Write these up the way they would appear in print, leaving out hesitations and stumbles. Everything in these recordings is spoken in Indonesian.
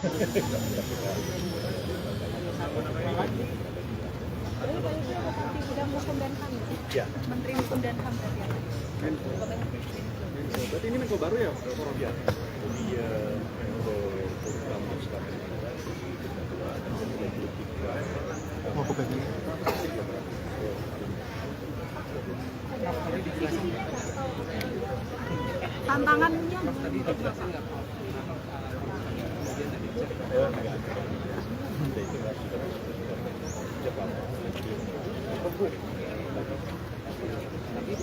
Ya. Menteri Hukum dan HAM berarti ya? Berarti ini Menko baru ya, Prof? Ya. Jadi Menko Polhukam sekarang Mau buka dulu. Tantangannya Tapi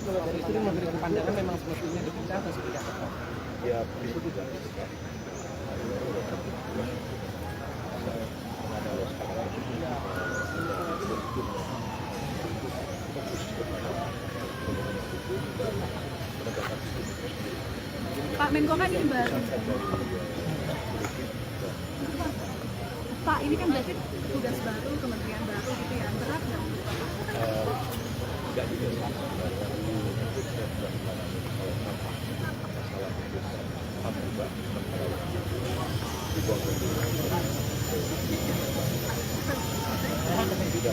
kalau dari itu memberikan pandangan memang semestinya dipecah atau seperti apa? ya itu juga kan. Pak Menko kan ini baru. Pak ini kan berarti tugas baru, kementerian baru gitu ya, berat nggak? Tidak juga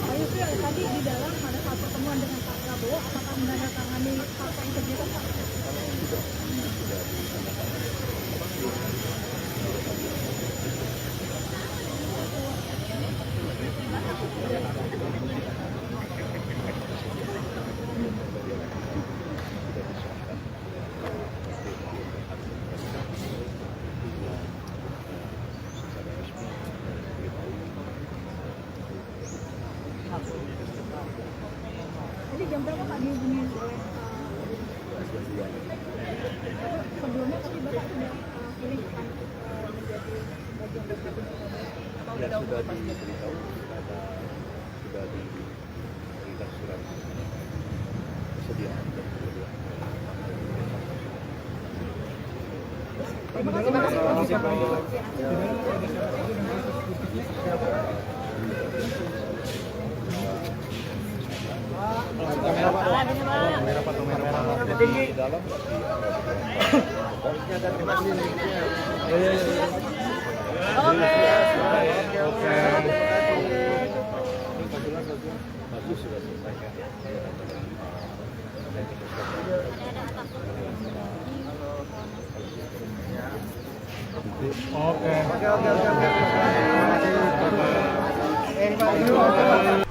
Pak Yusril tadi di dalam pada saat pertemuan dengan Pak Prabowo, apakah menandatangani fakta integritas Pak? Jadi jam berapa Pak dihubungi oleh sebelumnya tapi Bapak sudah pilih akan menjadi bagian dari ya sudah diberitahu, sudah diberikan surat kesediaan dan kemudian. Terima kasih. Kamera Pak. Di dalam bagus sudah selesai.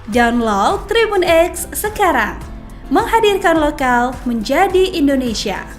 Download Tribun X sekarang, menghadirkan lokal menjadi Indonesia.